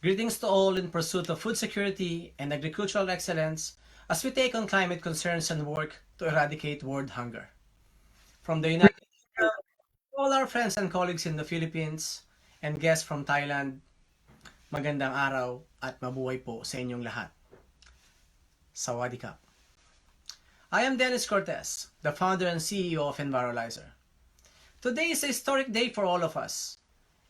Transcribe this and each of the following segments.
Greetings to all in pursuit of food security and agricultural excellence as we take on climate concerns and work to eradicate world hunger. From the United Kingdom, all our friends and colleagues in the Philippines, and guests from Thailand, magandang araw at mabuhay po sa inyong lahat. Sawadee Kap. I am Dennis Cortez, the founder and CEO of Envirolzer. Today is a historic day for all of us,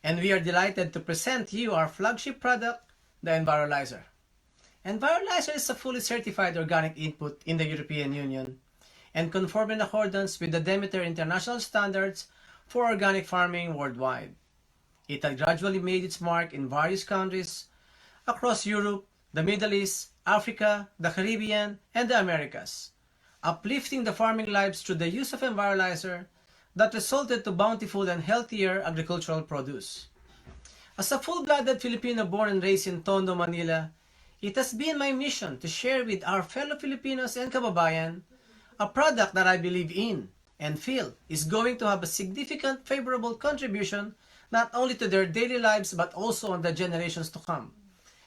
and we are delighted to present you our flagship product, the Envirolzer. Envirolzer is a fully certified organic input in the European Union and conform in accordance with the Demeter International Standards for organic farming worldwide. It had gradually made its mark in various countries across Europe, the Middle East, Africa, the Caribbean, and the Americas, uplifting the farming lives through the use of Envirolzer that resulted to bountiful and healthier agricultural produce. As a full-blooded Filipino born and raised in Tondo, Manila, it has been my mission to share with our fellow Filipinos and kababayan a product that I believe in and feel is going to have a significant favorable contribution not only to their daily lives but also on the generations to come.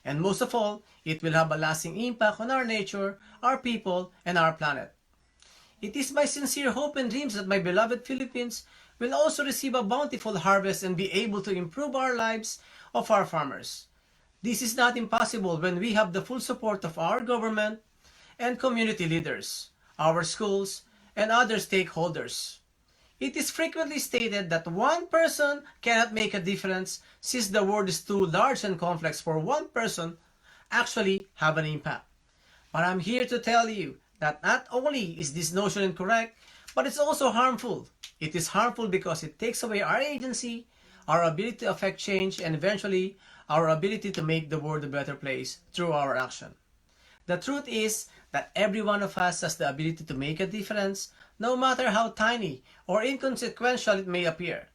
And most of all, it will have a lasting impact on our nature, our people, and our planet. It is my sincere hope and dreams that my beloved Philippines will also receive a bountiful harvest and be able to improve our lives of our farmers. This is not impossible when we have the full support of our government and community leaders, our schools, and other stakeholders. It is frequently stated that one person cannot make a difference since the world is too large and complex for one person actually have an impact. But I'm here to tell you that not only is this notion incorrect, but it's also harmful. It is harmful because it takes away our agency, our ability to affect change, and eventually our ability to make the world a better place through our action. The truth is that every one of us has the ability to make a difference, no matter how tiny or inconsequential it may appear.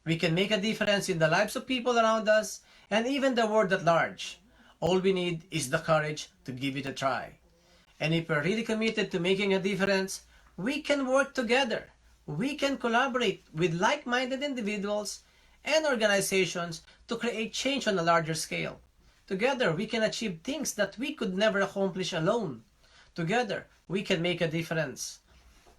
We can make a difference in the lives of people around us and even the world at large. All we need is the courage to give it a try. And if we're really committed to making a difference, we can work together. We can collaborate with like-minded individuals and organizations to create change on a larger scale. Together, we can achieve things that we could never accomplish alone. Together, we can make a difference.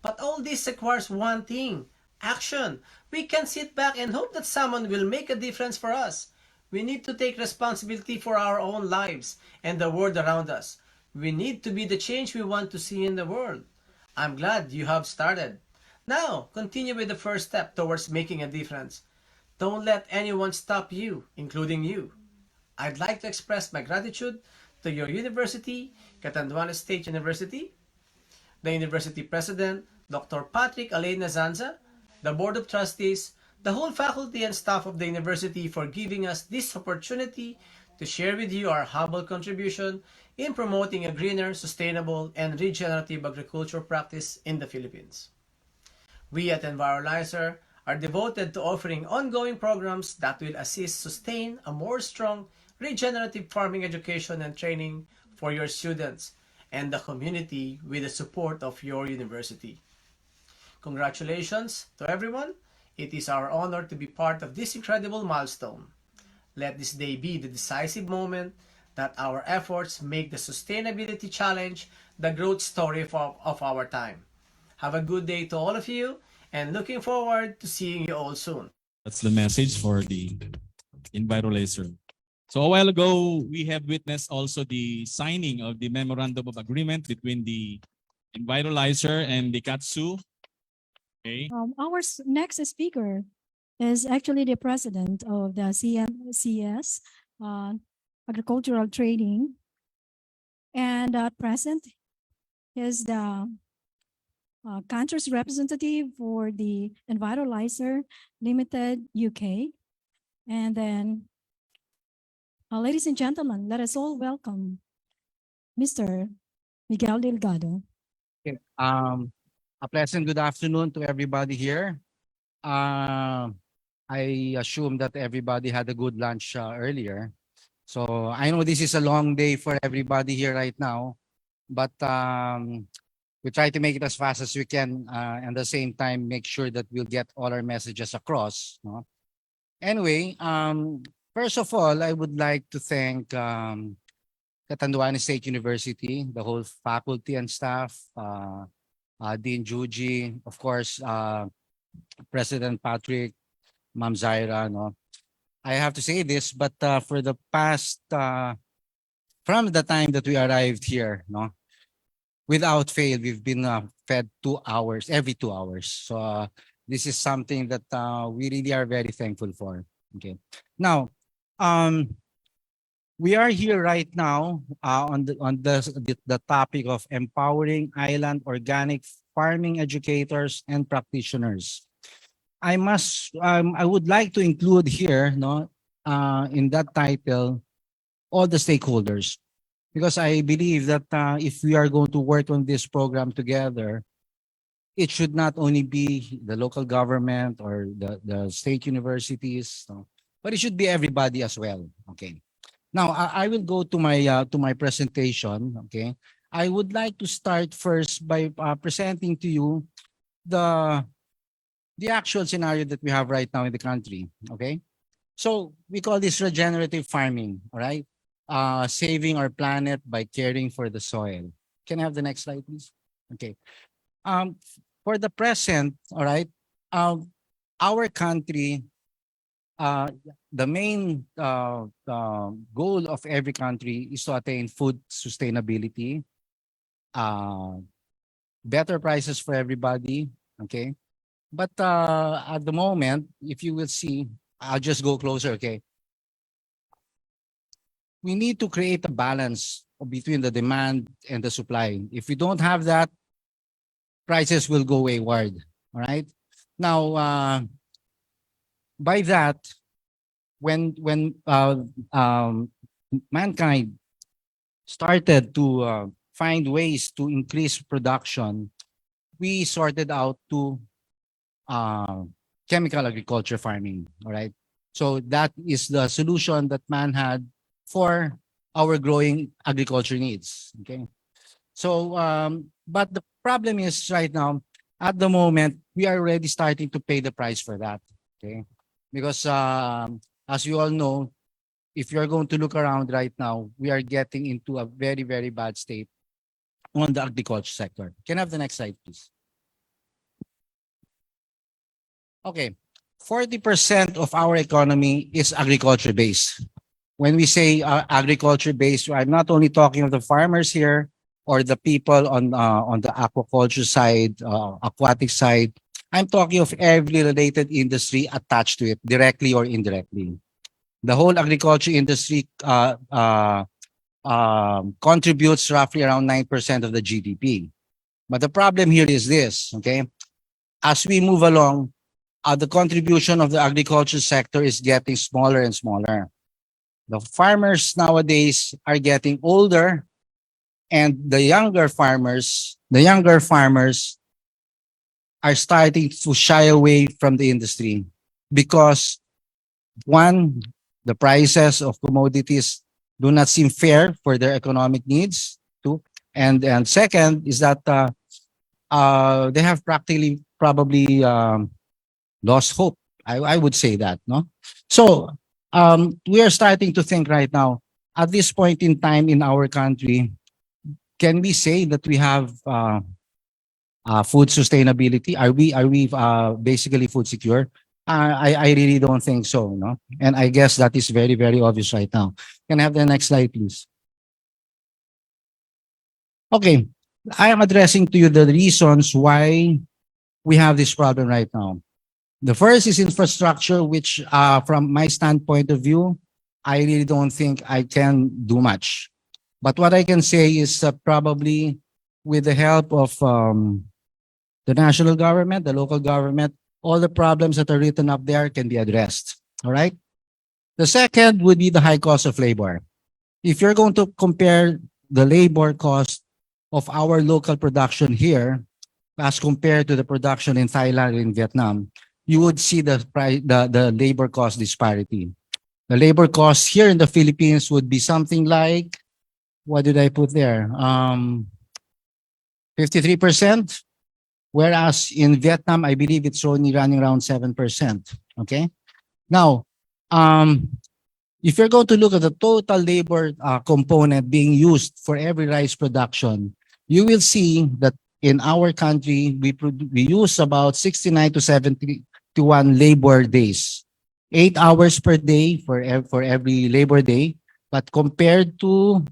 But all this requires one thing: action. We can't sit back and hope that someone will make a difference for us. We need to take responsibility for our own lives and the world around us. We need to be the change we want to see in the world. I'm glad you have started. Now, continue with the first step towards making a difference. Don't let anyone stop you, including you. I'd like to express my gratitude to your university, Catanduantes State University, the University President, Dr. Patrick Alain Zanza, the Board of Trustees, the whole faculty and staff of the university for giving us this opportunity to share with you our humble contribution in promoting a greener, sustainable, and regenerative agriculture practice in the Philippines. We at Envirolzer are devoted to offering ongoing programs that will assist sustain a more strong regenerative farming education and training for your students and the community with the support of your university. Congratulations to everyone. It is our honor to be part of this incredible milestone. Let this day be the decisive moment that our efforts make the sustainability challenge the growth story of our time. Have a good day to all of you, and looking forward to seeing you all soon. That's the message for the Envirolzer. So a while ago, we have witnessed also the signing of the Memorandum of Agreement between the Envirolzer and the Katsu. Okay. Our next speaker is actually the president of the CMCS Agricultural Trading, and at present is the country's representative for the Envirolzer Limited UK. And then, ladies and gentlemen, let us all welcome Mr. Miguel Delgado. Okay. A pleasant good afternoon to everybody here. I assume that everybody had a good lunch earlier. So I know this is a long day for everybody here right now, but We try to make it as fast as we can, and at the same time, make sure that we'll get all our messages across. No? Anyway, first of all, I would like to thank Catanduantes State University, the whole faculty and staff, Dean Juji, of course, President Patrick, Ma'am Zaira. No? I have to say this, but for the past, from the time that we arrived here, no, without fail, we've been fed 2 hours, every 2 hours. So this is something that we really are very thankful for. Okay. Now, we are here right now on the topic of empowering island organic farming educators and practitioners. I would like to include here, no, in that title, all the stakeholders, because I believe that if we are going to work on this program together, it should not only be the local government or the state universities, no, but it should be everybody as well. Okay. Now I will go to my presentation. Okay. I would like to start first by presenting to you the actual scenario that we have right now in the country. Okay. So we call this regenerative farming. All right. Saving our planet by caring for the soil. Can I have the next slide, please? Okay. Um, for the present, all right, our country, the main goal of every country is to attain food sustainability, better prices for everybody. Okay. But at the moment, if you will see, I'll just go closer. Okay. We need to create a balance between the demand and the supply. If we don't have that, prices will go wayward. All right. Now, by that, when mankind started to find ways to increase production, we sorted out to chemical agriculture farming. All right. So that is the solution that man had for our growing agriculture needs. Okay. So, but the problem is right now, at the moment, we are already starting to pay the price for that. Okay. Because as you all know, if you're going to look around right now, we are getting into a very, very bad state on the agriculture sector. Can I have the next slide, please? Okay. 40% of our economy is agriculture based. When we say agriculture based, I'm not only talking of the farmers here or the people on the aquaculture side, aquatic side. I'm talking of every related industry attached to it, directly or indirectly. The whole agriculture industry contributes roughly around 9% of the GDP. But the problem here is this, okay? As we move along, the contribution of the agriculture sector is getting smaller and smaller. The farmers nowadays are getting older, and the younger farmers are starting to shy away from the industry because, one, the prices of commodities do not seem fair for their economic needs. Two, and second is that they have practically probably lost hope. I would say that, no. So we are starting to think right now at this point in time in our country. Can we say that we have food sustainability? Are we basically food secure? I really don't think so, no. And I guess that is very, very obvious right now. Can I have the next slide, please? Okay, I am addressing to you the reasons why we have this problem right now. The first is infrastructure, which from my standpoint of view, I really don't think I can do much. But what I can say is probably with the help of the national government, the local government, all the problems that are written up there can be addressed. All right. The second would be the high cost of labor. If you're going to compare the labor cost of our local production here as compared to the production in Thailand and in Vietnam, you would see the price, the labor cost disparity. The labor cost here in the Philippines would be something like, what did I put there? 53%. Whereas in Vietnam, I believe it's only running around 7%. Okay. Now, if you're going to look at the total labor component being used for every rice production, you will see that in our country, we use about 69 to 71 labor days, 8 hours per day for every labor day. But compared to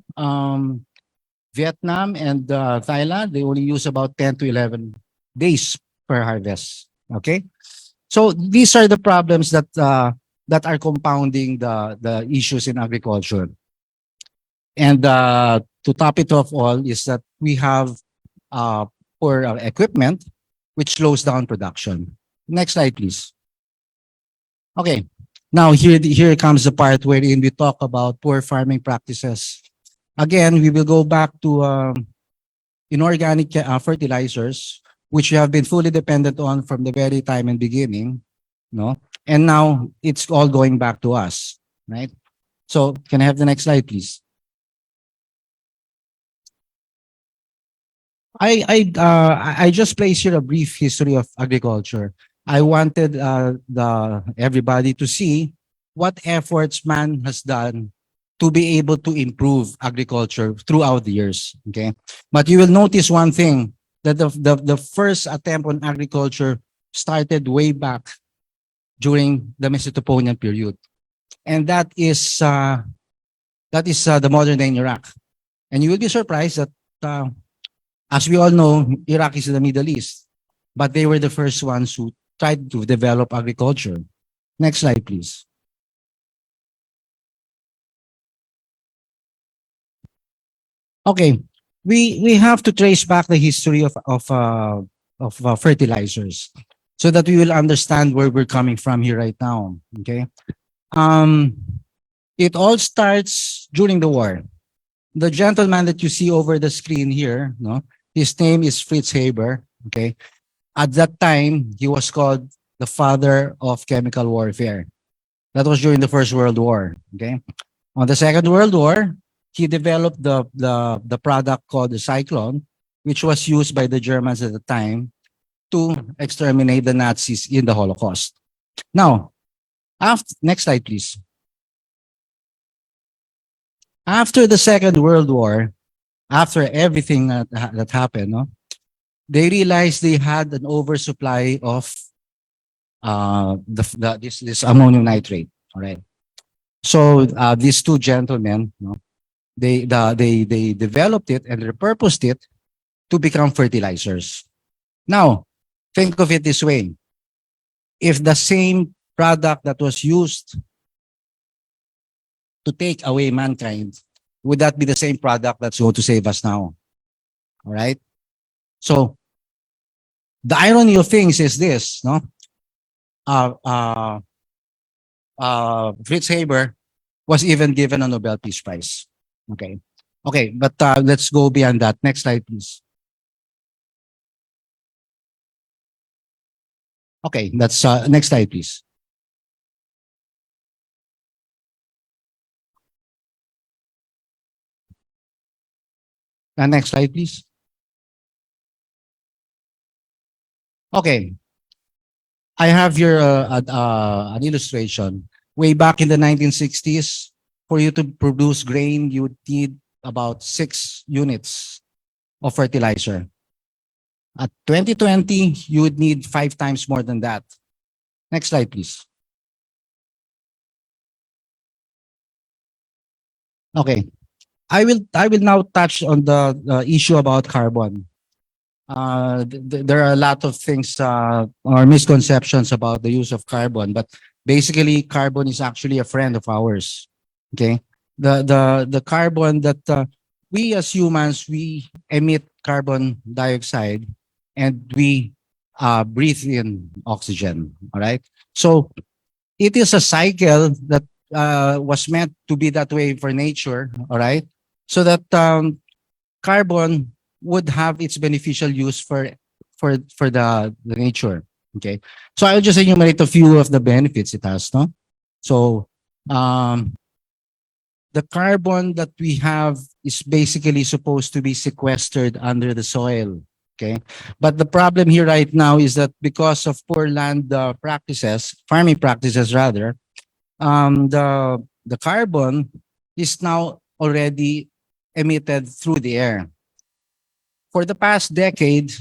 Vietnam and Thailand, they only use about 10 to 11 days per harvest. Okay, so these are the problems that are compounding the issues in agriculture. And to top it off all is that we have uh, poor equipment, which slows down production. Next slide, please. Okay, now here comes the part wherein we talk about poor farming practices. Again, we will go back to inorganic fertilizers, which we have been fully dependent on from the very time and beginning, no? And now it's all going back to us, right? So can I have the next slide, please? I just placed here a brief history of agriculture. I wanted everybody to see what efforts man has done to be able to improve agriculture throughout the years. Okay, but you will notice one thing, that the first attempt on agriculture started way back during the Mesopotamian period, and that is the modern day in Iraq. And you will be surprised that as we all know, Iraq is in the Middle East, but they were the first ones who tried to develop agriculture. Next slide, please. Okay, we have to trace back the history of fertilizers so that we will understand where we're coming from here right now. Okay, it all starts during the war. The gentleman that you see over the screen here, no, his name is Fritz Haber. Okay, at that time he was called the father of chemical warfare. That was during the First World War. Okay, on the Second World War, he developed the product called the Cyclone, which was used by the Germans at the time to exterminate the Nazis in the Holocaust. Now, next slide, please. After the Second World War, after everything that happened, no, they realized they had an oversupply of this ammonium nitrate. All right. So these two gentlemen, no, they developed it and repurposed it to become fertilizers. Now, think of it this way: if the same product that was used to take away mankind, would that be the same product that's going to save us now? All right. So the irony of things is this, no? Fritz Haber was even given a Nobel Peace Prize. Okay. Okay, but let's go beyond that. Next slide, please. Okay, that's next slide, please. Next slide, please. Okay, I have here an illustration. Way back in the 1960s, for you to produce grain, you would need about 6 units of fertilizer. At 2020, you would need 5 times more than that. Next slide, please. Okay, I will now touch on the issue about carbon. There are a lot of things or misconceptions about the use of carbon, but basically carbon is actually a friend of ours. Okay, the carbon that we as humans, we emit carbon dioxide and we breathe in oxygen. All right, so it is a cycle that was meant to be that way for nature. All right, so that carbon would have its beneficial use for the nature. Okay, so I'll just enumerate a few of the benefits it has. No, so the carbon that we have is basically supposed to be sequestered under the soil. Okay, but the problem here right now is that because of poor land practices, farming practices rather, the carbon is now already emitted through the air. For the past decade,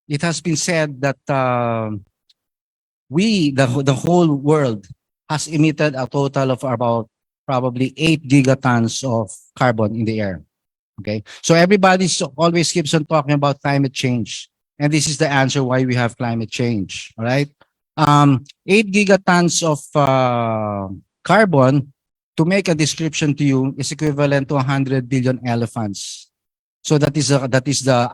it has been said that the whole world has emitted a total of about probably 8 gigatons of carbon in the air. Okay, so everybody always keeps on talking about climate change, and this is the answer why we have climate change. All right, 8 gigatons of carbon. To make a description to you is equivalent to 100 billion elephants. So that is the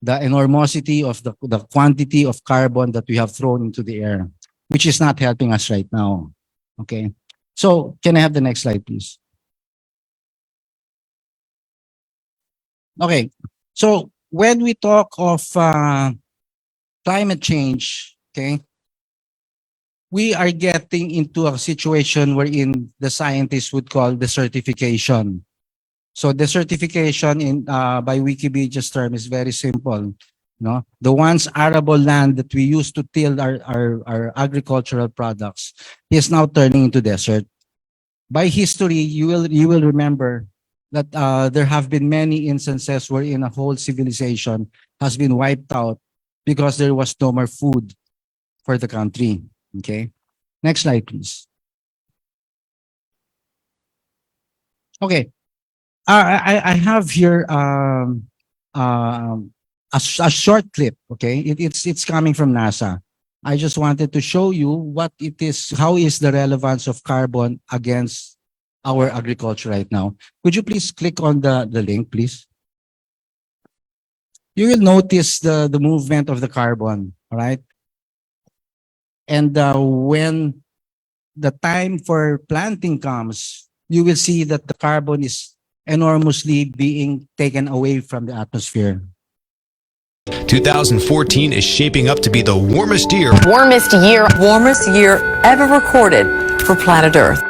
enormosity of the quantity of carbon that we have thrown into the air, which is not helping us right now. Okay. So can I have the next slide, please? Okay. So when we talk of climate change, okay, we are getting into a situation wherein the scientists would call desertification. So desertification in by Wikipedia's term is very simple. No, the once arable land that we used to till our agricultural products is now turning into desert. By history, you will remember that there have been many instances wherein a whole civilization has been wiped out because there was no more food for the country. Okay, next slide, please. Okay, I have here a short clip. Okay, it's coming from NASA. I just wanted to show you what it is. How is the relevance of carbon against our agriculture right now? Could you please click on the link, please? You will notice the movement of the carbon. All right, and when the time for planting comes, you will see that the carbon is enormously being taken away from the atmosphere. 2014 is shaping up to be the warmest year Warmest year ever recorded for planet Earth.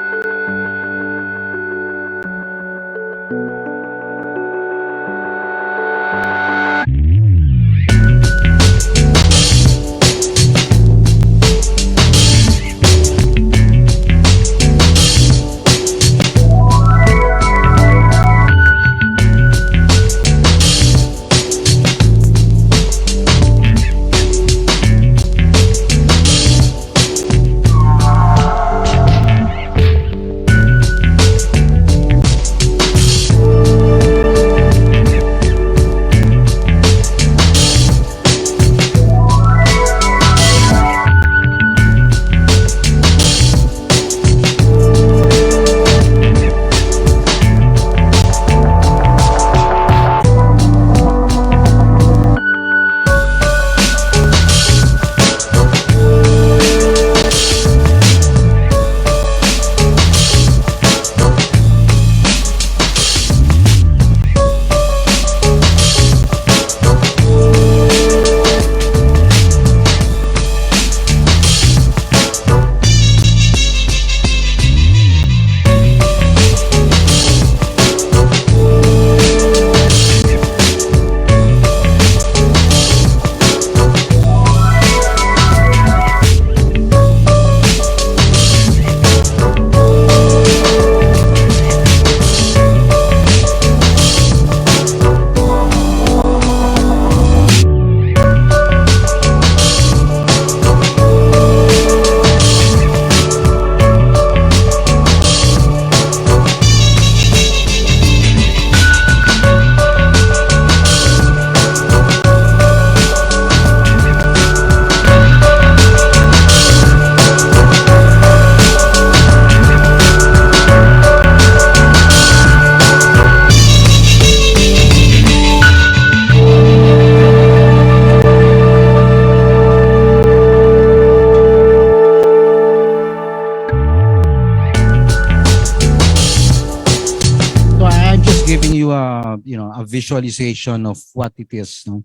A visualization of what it is. No?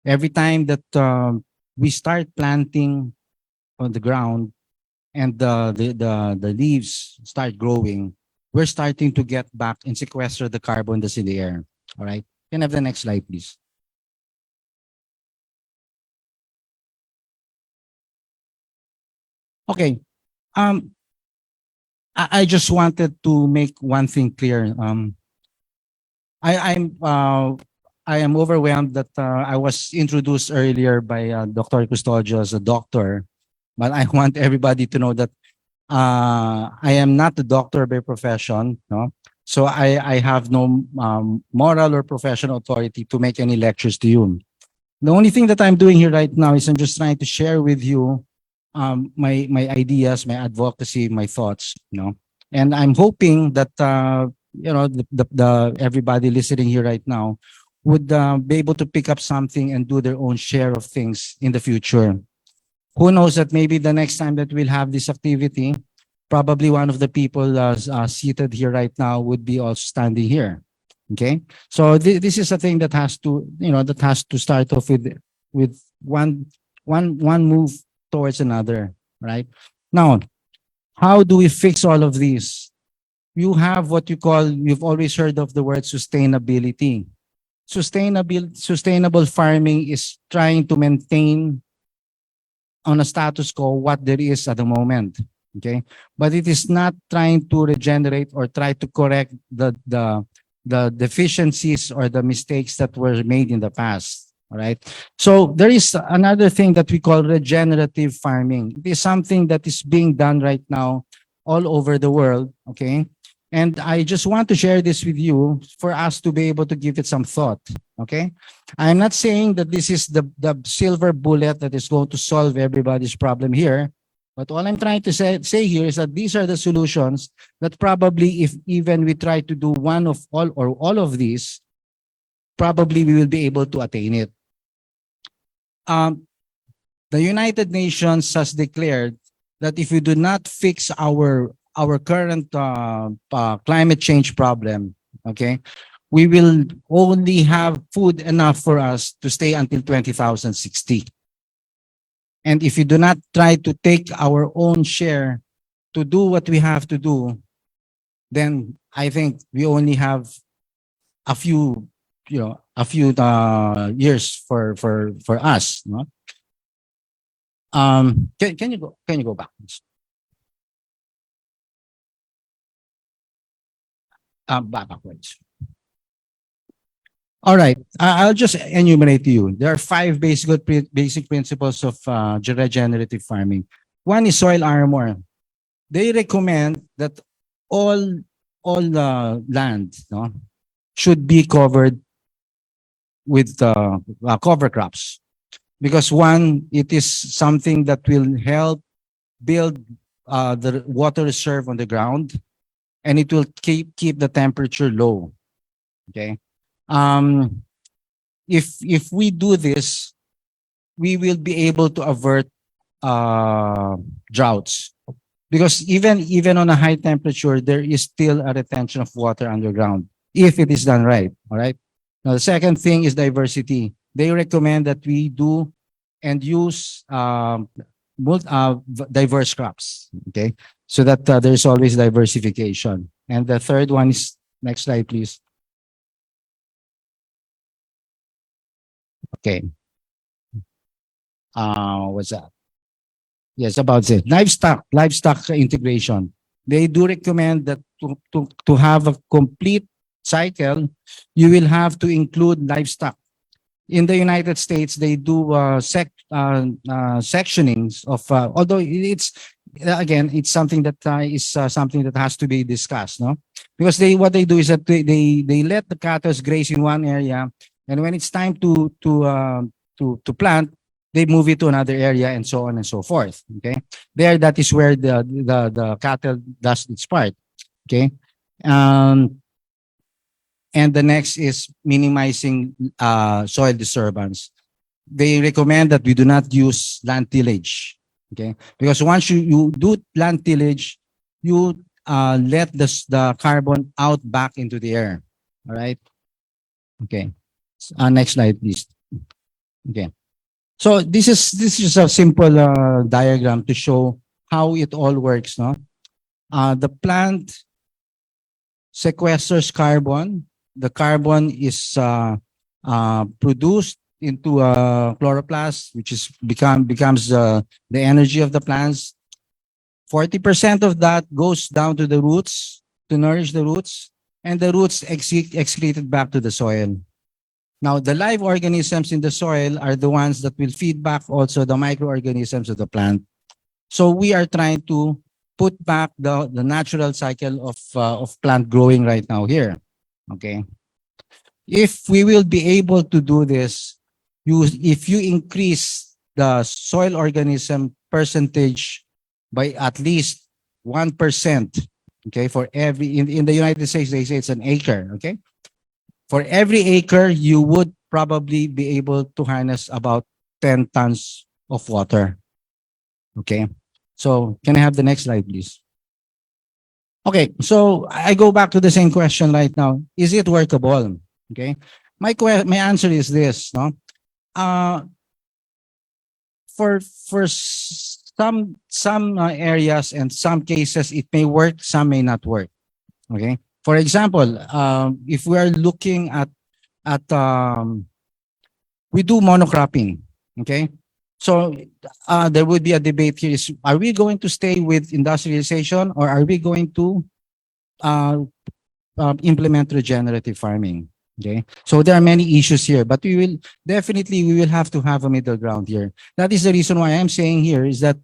Every time that we start planting on the ground and the leaves start growing, we're starting to get back and sequester the carbon that's in the air. All right. Can I have the next slide, please? Okay. Um, I just wanted to make one thing clear. I, I'm uh, I am overwhelmed that I was introduced earlier by Dr. Custodio as a doctor, but I want everybody to know that I am not a doctor by profession, no. So I have no moral or professional authority to make any lectures to you. The only thing that I'm doing here right now is I'm just trying to share with you my ideas, my advocacy, my thoughts, you know. And I'm hoping that you know the everybody listening here right now would be able to pick up something and do their own share of things in the future. Who knows that maybe the next time that we'll have this activity, probably one of the people seated here right now would be also standing here. Okay, so this is a thing that has to, you know, that has to start off with one move towards another, right? Now, how do we fix all of these? You have what you call, you've always heard of the word sustainability. Sustainable farming is trying to maintain on a status quo what there is at the moment. Okay, but it is not trying to regenerate or try to correct the deficiencies or the mistakes that were made in the past. All right. So there is another thing that we call regenerative farming. It is something that is being done right now all over the world. Okay. And I just want to share this with you for us to be able to give it some thought. Okay. I'm not saying that this is the silver bullet that is going to solve everybody's problem here. But all I'm trying to say here is that these are the solutions that probably if even we try to do one of all or all of these, probably we will be able to attain it. The United Nations has declared that if we do not fix our current climate change problem, okay, we will only have food enough for us to stay until 2060. And if we do not try to take our own share to do what we have to do, then I think we only have a few, you know, a few years for us. No? Can you go back? Backwards. All right, I'll just enumerate to you. There are five basic principles of regenerative farming. One is soil armor. They recommend that all land, no, should be covered with cover crops, because one, it is something that will help build the water reserve on the ground, and it will keep the temperature low. Okay. If we do this, we will be able to avert droughts, because even on a high temperature, there is still a retention of water underground if it is done right. All right. Now the second thing is diversity. They recommend that we do and use diverse crops. Okay, so that there's always diversification. And the third one is, next slide, please. Okay. What's that? Yes, about it. Livestock integration. They do recommend that to have a complete cycle, you will have to include livestock. In the United States, they do sectionings of, although it's, again, it's something that is something that has to be discussed, no? Because what they do is that they let the cattle graze in one area, and when it's time to plant, they move it to another area, and so on and so forth. Okay, that is where the cattle does its part. Okay, and the next is minimizing soil disturbance. They recommend that we do not use land tillage. Okay, because once you do land tillage, you let the carbon out back into the air. All right. Okay. Next slide, please. Okay. So this is a simple diagram to show how it all works. No, the plant sequesters carbon the carbon is produced into chloroplast, which is becomes the energy of the plants. 40% of that goes down to the roots to nourish the roots, and the roots excreted back to the soil. Now, the live organisms in the soil are the ones that will feed back also the microorganisms of the plant. So we are trying to put back the natural cycle of plant growing right now here. Okay. If we will be able to do this, if you increase the soil organism percentage by at least 1%, okay, for every, in the United States, they say it's an acre, okay? For every acre, you would probably be able to harness about 10 tons of water, okay? So can I have the next slide, please? Okay, so I go back to the same question right now. Is it workable? Okay, my answer is this, no? For some areas and some cases, it may work, some may not work. Okay, for example, if we are looking at we do monocropping. Okay, so there would be a debate here: is are we going to stay with industrialization, or are we going to implement regenerative farming? Okay, so there are many issues here, but we will have to have a middle ground here. That is the reason why I'm saying here is that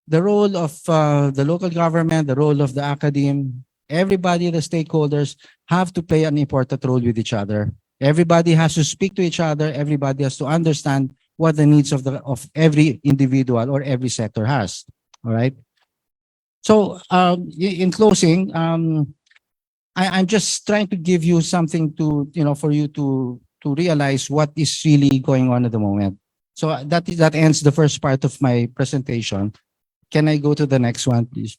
the role of the local government, the role of the academe, everybody, the stakeholders have to play an important role with each other. Everybody has to speak to each other. Everybody has to understand what the needs of every individual or every sector has. All right. So in closing, I'm just trying to give you something to, for you to realize what is really going on at the moment. So that ends the first part of my presentation. Can I go to the next one, please?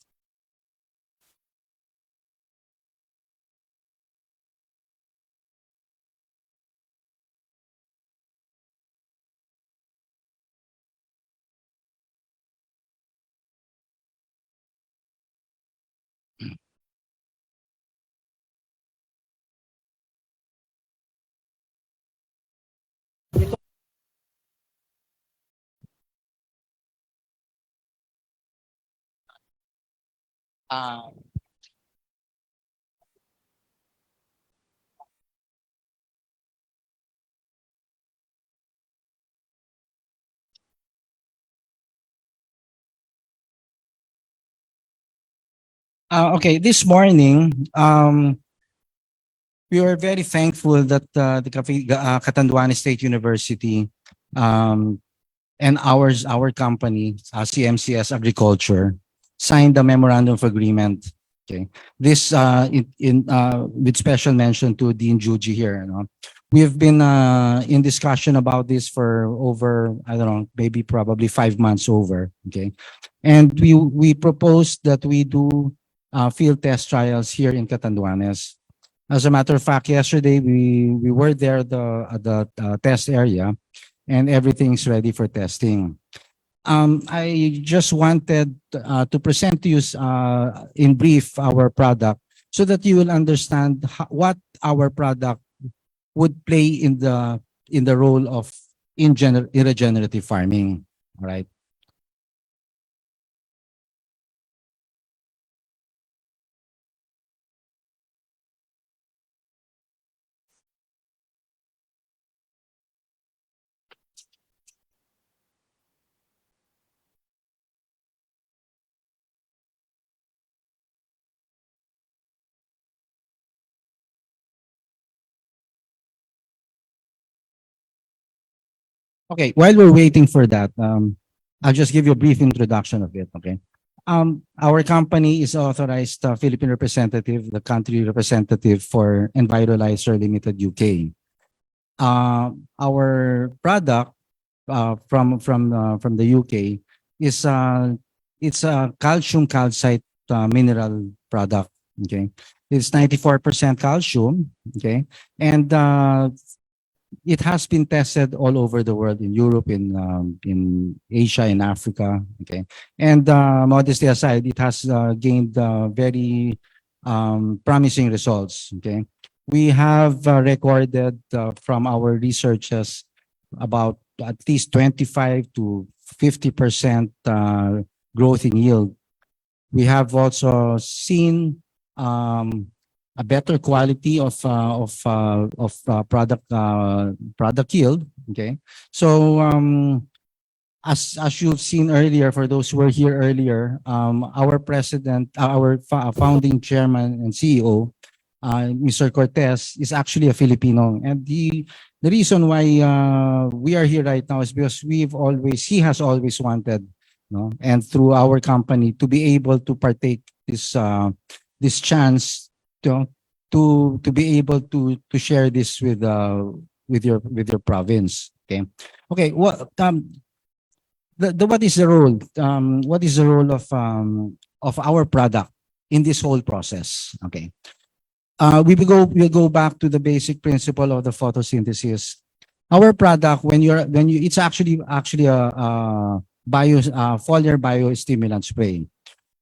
Okay, this morning, we were very thankful that the Catanduantes State University and our company, CMCS Agriculture, signed a memorandum of agreement. Okay, this with special mention to Dean Juji here. We have been in discussion about this for over, I don't know, maybe probably 5 months over. Okay, and we proposed that we do field test trials here in Catanduanes. As a matter of fact, yesterday we were there at the test area, and everything's ready for testing. I just wanted to present to you in brief our product so that you will understand what our product would play in the role of regenerative farming. All right. Okay, while we're waiting for that, I'll just give you a brief introduction of it. Okay. Our company is authorized Philippine representative, the country representative for Envirolzer Limited UK. Our product from the UK is it's a calcium calcite mineral product. Okay, it's 94% calcium. Okay, and it has been tested all over the world, in Europe, in Asia, in Africa. Okay, and modesty aside, it has gained very promising results. Okay, we have recorded from our researches about at least 25 to 50% growth in yield. We have also seen a better quality of product yield. Okay, so as you've seen earlier, for those who were here earlier, our president, our founding chairman and CEO, Mr. Cortez, is actually a Filipino, and the reason why we are here right now is because he has always wanted, no, and through our company to be able to partake this chance to be able to share this with your province. Okay, okay. What is the role? What is the role of our product in this whole process? Okay. We'll go back to the basic principle of the photosynthesis. Our product, it's actually a foliar biostimulant spray.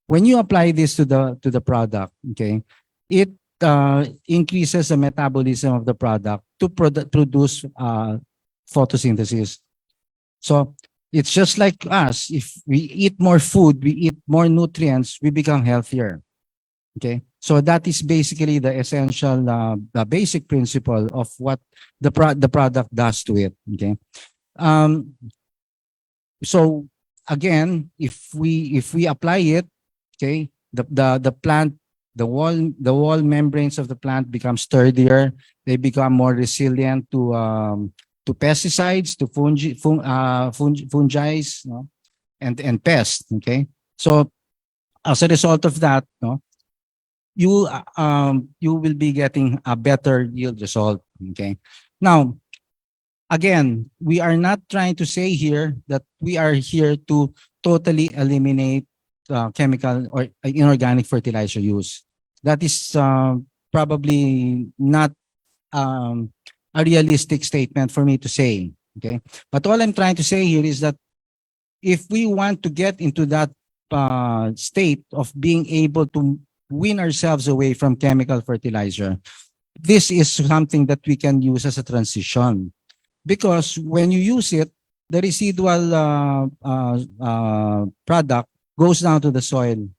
When you apply this to the product, okay, it increases the metabolism of the product to produce photosynthesis. So it's just like us. If we eat more food, we eat more nutrients, we become healthier. Okay, so that is basically the essential, the basic principle of what the product does to it. Okay, so again, if we apply it, okay, the plant, the wall membranes of the plant become sturdier. They become more resilient to pesticides, to fungi, no, and pests. Okay, so as a result of that, no, you will be getting a better yield result. Okay, now again, we are not trying to say here that we are here to totally eliminate chemical or inorganic fertilizer use. That is probably not a realistic statement for me to say. Okay, but all I'm trying to say here is that if we want to get into that state of being able to wean ourselves away from chemical fertilizer, this is something that we can use as a transition. Because when you use it, the residual product goes down to the soil.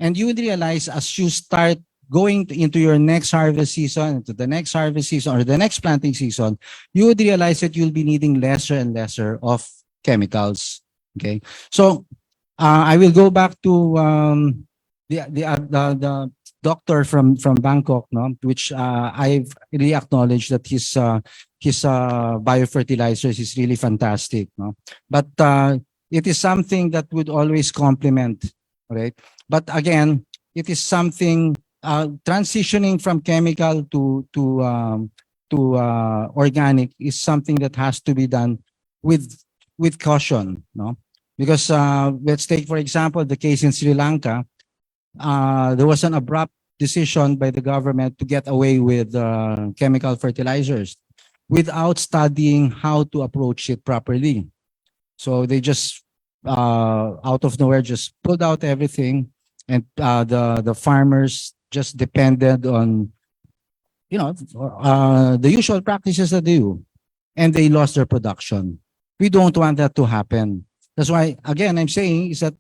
And you will realize as you start going into your next harvest season, into the next harvest season, or the next planting season, you would realize that you'll be needing lesser and lesser of chemicals. Okay, so I will go back to the doctor from Bangkok, no, which I've really acknowledged that his biofertilizers is really fantastic, no, but it is something that would always complement, right? But again, it is something transitioning from chemical to organic is something that has to be done with caution, no, because let's take for example the case in Sri Lanka. There was an abrupt decision by the government to get away with chemical fertilizers without studying how to approach it properly. So they just out of nowhere just pulled out everything, and the farmers just depended on the usual practices that they do, and they lost their production. We don't want that to happen. That's why again I'm saying is that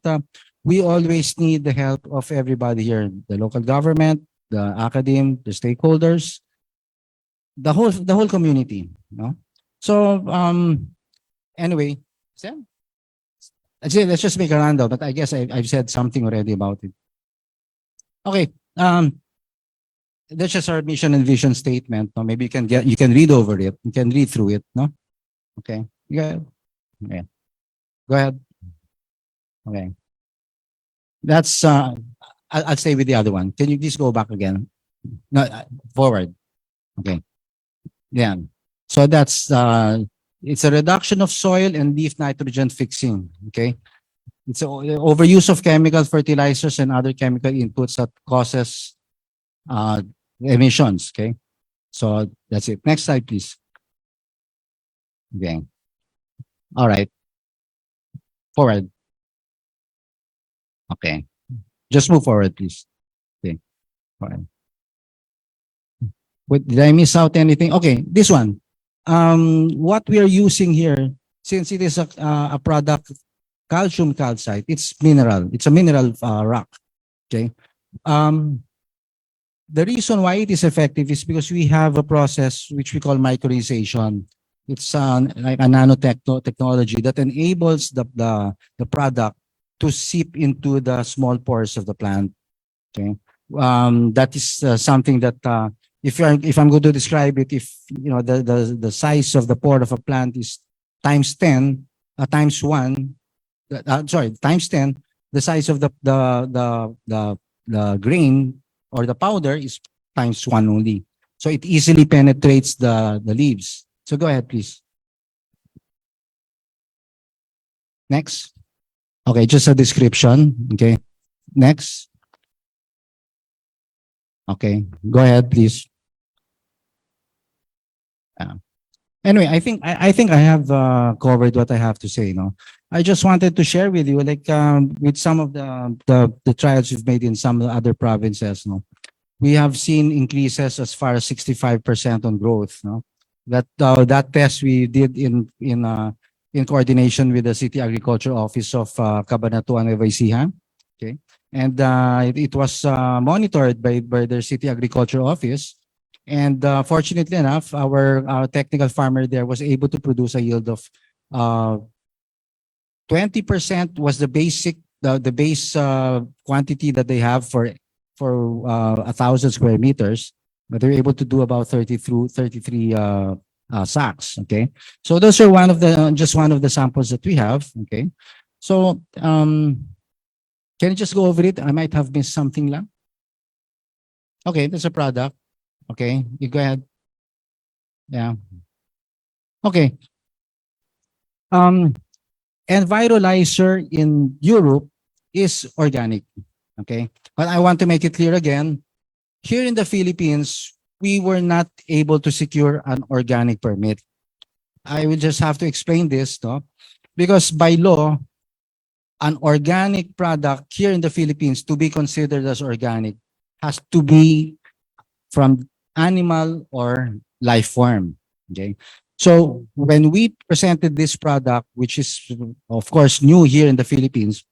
we always need the help of everybody here, the local government, the academe, the stakeholders, the whole community. No? So anyway, let's just make a rundown. But I guess I've said something already about it. Okay, that's just our mission and vision statement. No? Maybe you can read over it. You can read through it. No, okay, yeah, okay. Go ahead. Okay. That's I'll stay with the other one. Can you please go back again? No, forward. Okay. Yeah. So that's it's a reduction of soil and leaf nitrogen fixing. Okay. It's overuse of chemical fertilizers and other chemical inputs that causes emissions. Okay. So that's it. Next slide, please. Okay. All right. Forward. Okay. Just move forward, please. Okay. All right. Did I miss out anything? Okay, this one. What we are using here, since it is a product, calcium calcite, it's mineral. It's a mineral rock. Okay. The reason why it is effective is because we have a process which we call micronization. It's like a nanotechnology that enables the product to seep into the small pores of the plant. Okay, that is something that if I'm going to describe it, if you know the size of the pore of a plant is times 10, times 1, sorry, times 10, the size of the grain or the powder is times 1 only. So it easily penetrates the leaves. So go ahead, please. Next. Okay, just a description. Okay. Next. Okay, go ahead, please. Anyway, I think I have covered what I have to say. No, I just wanted to share with you, like with some of the trials we've made in some other provinces. No, we have seen increases as far as 65% on growth. No, that test we did in coordination with the City Agriculture Office of Cabanatuan Nueva Ecija. Okay, and it was monitored by their City Agriculture Office. And fortunately enough, our technical farmer there was able to produce a yield of 20% was the base quantity that they have for 1,000 square meters, but they're able to do about 33 sacks. Okay, so those are just one of the samples that we have. Okay, so can you just go over it? I might have missed something lang. Okay, that's a product. Okay, you go ahead. Yeah. Okay. Envirolizer in Europe is organic. Okay. But I want to make it clear again. Here in the Philippines, we were not able to secure an organic permit. I will just have to explain this, no? Because by law, an organic product here in the Philippines to be considered as organic has to be from animal or life form. Okay. So when we presented this product, which is of course new here in the Philippines,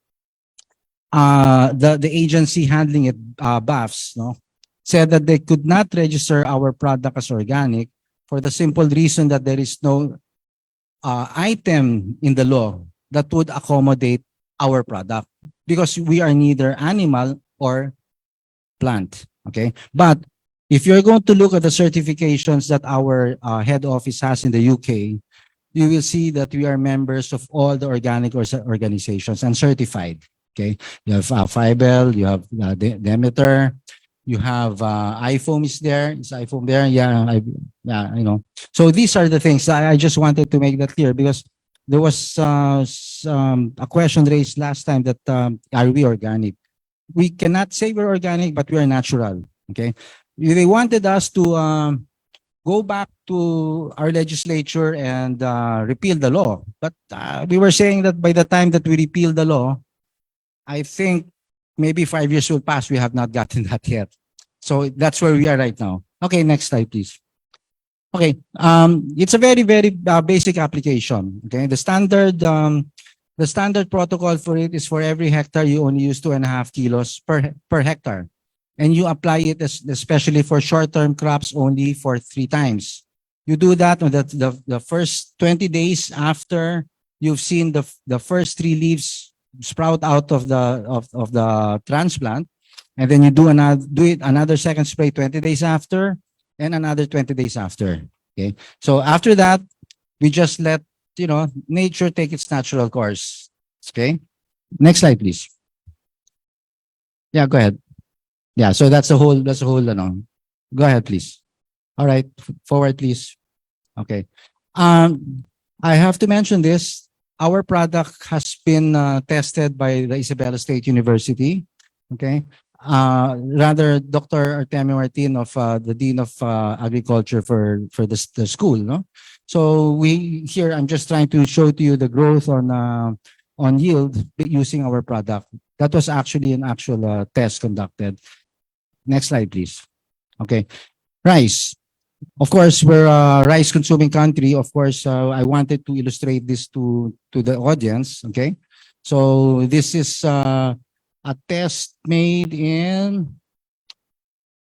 the agency handling it, BAFS, no, said that they could not register our product as organic for the simple reason that there is no item in the law that would accommodate our product because we are neither animal or plant. Okay, but if you're going to look at the certifications that our head office has in the UK, you will see that we are members of all the organic organizations and certified. Okay, you have Fibel, you have Demeter, you have iFoam is there. Is iFoam there? Yeah, you know. So these are the things I just wanted to make that clear because there was a question raised last time that are we organic? We cannot say we're organic, but we are natural. Okay. They wanted us to go back to our legislature and repeal the law. But we were saying that by the time that we repeal the law, I think maybe 5 years will pass. We have not gotten that yet. So that's where we are right now. Okay, next slide, please. Okay, it's a very, very basic application. Okay, the standard protocol for it is for every hectare, you only use 2.5 kilos per hectare. And you apply it especially for short-term crops only for 3 times. You do that on the first 20 days after you've seen the first 3 leaves sprout out of the transplant, and then you do another second spray 20 days after, and another 20 days after. Okay, so after that, we just let nature take its natural course. Okay, next slide, please. Yeah, go ahead. Yeah, so that's the whole. Go ahead, please. All right, forward, please. Okay. I have to mention this. Our product has been tested by the Isabela State University. Okay. Rather, Dr. Artemio Martin of the Dean of Agriculture for the school. No. So I'm just trying to show to you the growth on yield using our product. That was actually an actual test conducted. Next slide, please. Okay. Rice. Of course, we're a rice consuming country. Of course, I wanted to illustrate this to the audience. Okay. So this is a test made in,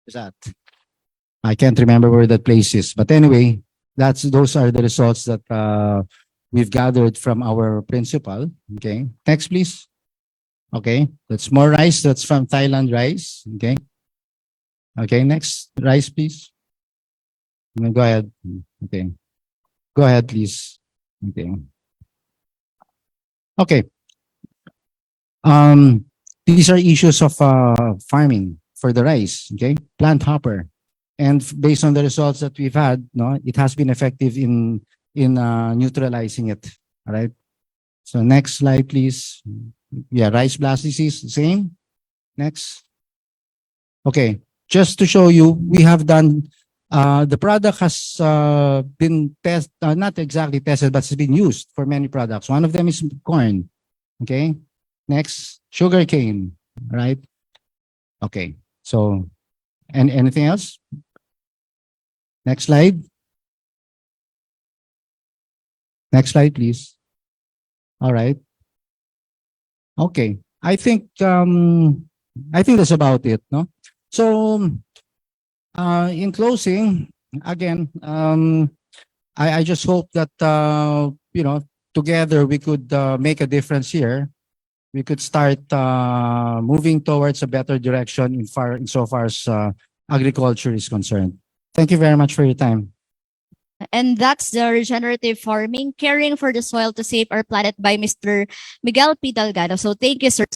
is that? I can't remember where that place is, but anyway, those are the results that we've gathered from our principal. Okay. Next, please. Okay. That's more rice. That's from Thailand rice. Okay. Okay. Next rice, please. Go ahead. Okay. Go ahead, please. Okay. Okay. These are issues of farming for the rice. Okay. Plant hopper. And based on the results that we've had, no, it has been effective in neutralizing it. All right. So next slide, please. Yeah, rice blast disease, same. Next. Okay. Just to show you, we have done, the product has been tested, not exactly tested, but it's been used for many products. One of them is corn. Okay. Next, sugar cane. Right. Okay. So, and anything else? Next slide. Next slide, please. All right. Okay. I think that's about it. No. So, in closing, again, I just hope that together we could make a difference here. We could start moving towards a better direction insofar as agriculture is concerned. Thank you very much for your time. And that's the regenerative farming, caring for the soil to save our planet by Mr. Miguel P. Delgado. So thank you, sir.